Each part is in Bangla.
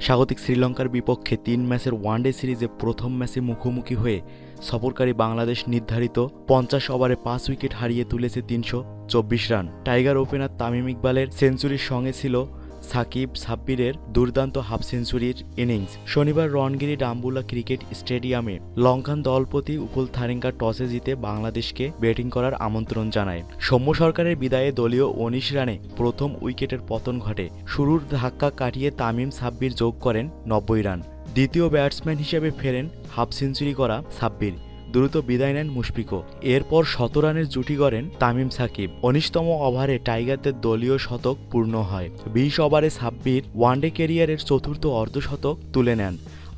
স্বাগতিক শ্রীলঙ্কার বিপক্ষে ৩ ম্যাচের ওয়ানডে সিরিজে প্রথম ম্যাচে মুখোমুখি হয়ে সফরকারী বাংলাদেশ নির্ধারিত ৫০ ওভারে ৫ উইকেট হারিয়ে তুলেছে ৩২৪ রান। টাইগার ওপেনার তামিম ইকবালের সেঞ্চুরির সঙ্গে ছিল সাকিব সাব্বিরের দুর্দান্ত হাফ সেঞ্চুরির ইনিংস। শনিবার রণগিরি ডাম্বুলা ক্রিকেট স্টেডিয়ামে লঙ্কান দলপতি উপুল থারিঙ্গা টসে জিতে বাংলাদেশকে ব্যাটিং করার আমন্ত্রণ জানায়। সৌম্য সরকারের বিদায়ে দলীয় ১৯ রানে প্রথম উইকেটের পতন ঘটে। শুরুর ধাক্কা কাটিয়ে তামিম সাব্বির যোগ করেন ৯০ রান। দ্বিতীয় ব্যাটসম্যান হিসেবে ফেরেন হাফ সেঞ্চুরি করা সাব্বির। দ্রুত বিদায় নেন মুশফিকও। এরপর ১৭ রানের জুটি গড়েন তামিম সাকিব। ১৯তম ওভারে টাইগারদের দলীয় শতক পূর্ণ হয়। ২০ ওভারে সাব্বির ওয়ানডে ক্যারিয়ারের চতুর্থ অর্ধশতক তুলে নেন।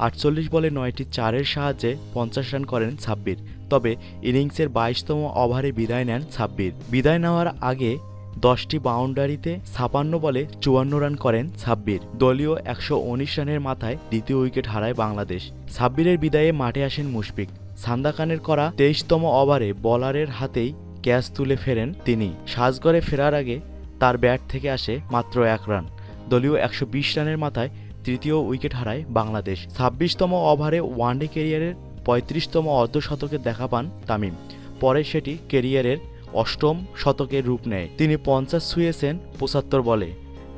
৪৮ বলে ৯টি চারের সাহায্যে ৫০ রান করেন সাব্বির। তবে ইনিংসের ২২তম ওভারে বিদায় নেন সাব্বির। বিদায় নেওয়ার আগে ১০টি বাউন্ডারিতে ৫৬ বলে ৫৪ রান করেন সাব্বির। দলীয় ১১৯ রানের মাথায় দ্বিতীয় উইকেট হারায় বাংলাদেশ। সাব্বিরের বিদায়ে মাঠে আসেন মুশফিক। সান্দাকানের করা ২৩তম ওভারে বলারের হাতেই ক্যাচ তুলে ফেরেন তিনি। সাজঘরে ফেরার আগে তার ব্যাট থেকে আসে মাত্র ১ রান। দলীয় ১২০ রানের মাথায় তৃতীয় উইকেট হারায় বাংলাদেশ। ২৬তম ওভারে ওয়ানডে ক্যারিয়ারের ৩৫তম অর্ধশতকের দেখা পান তামিম। পরে সেটি ক্যারিয়ারের ৮ম শতকের রূপ নেয়। তিনি ৫০ ছুঁয়েছেন ৭৫ বলে,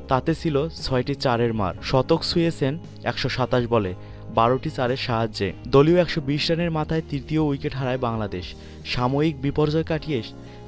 তাতে ছিল ৬টি চারের মার। শতক ছুঁয়েছেন ১২৭ বলে, ১২টি চারের সাহায্যে। দলীয় ১২০ রানের মাথায় তৃতীয় উইকেট হারায় বাংলাদেশ। সাময়িক বিপর্যয় কাটিয়ে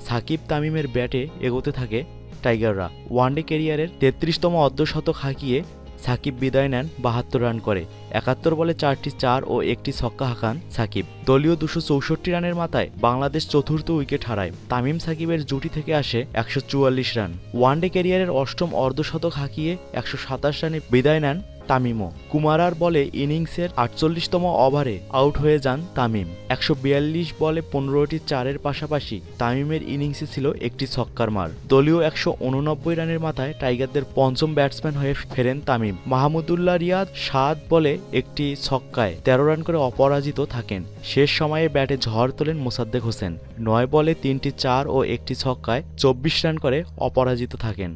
সাকিব তামিমের ব্যাটে এগোতে থাকে টাইগাররা। ওয়ানডে ক্যারিয়ারের ৩৩তম অর্ধশতক হাঁকিয়ে সাকিব বিদায় নেন ৭২ রান করে। ৭১ বলে ৪টি চার ও একটি ছক্কা হাঁকান সাকিব। দলীয় ২৬৪ রানের মাথায় বাংলাদেশ চতুর্থ উইকেট হারায়। তামিম সাকিবের জুটি থেকে আসে ১৪৪ রান। ওয়ানডে ক্যারিয়ারের ৮ম অর্ধশতক হাঁকিয়ে ১২৭ রানে বিদায় নেন তামিমও। কুমারার বলে ইনিংসের ৪৮তম ওভারে আউট হয়ে যান তামিম। ১৪২ বলে ১৫টি চারের পাশাপাশি তামিমের ইনিংসে ছিল একটি ছক্কার মার। দলীয় ১৮৯ রানের মাথায় টাইগারদের পঞ্চম ব্যাটসম্যান হয়ে ফেরেন তামিম। মাহমুদুল্লাহ রিয়াদ ৭ বলে একটি ছক্কায় ১৩ রান করে অপরাজিত থাকেন। শেষ সময়ে ব্যাটে ঝড় তোলেন মোসাদ্দেক হোসেন। ৯ বলে ৩টি চার ও একটি ছক্কায় ২৪ রান করে অপরাজিত থাকেন।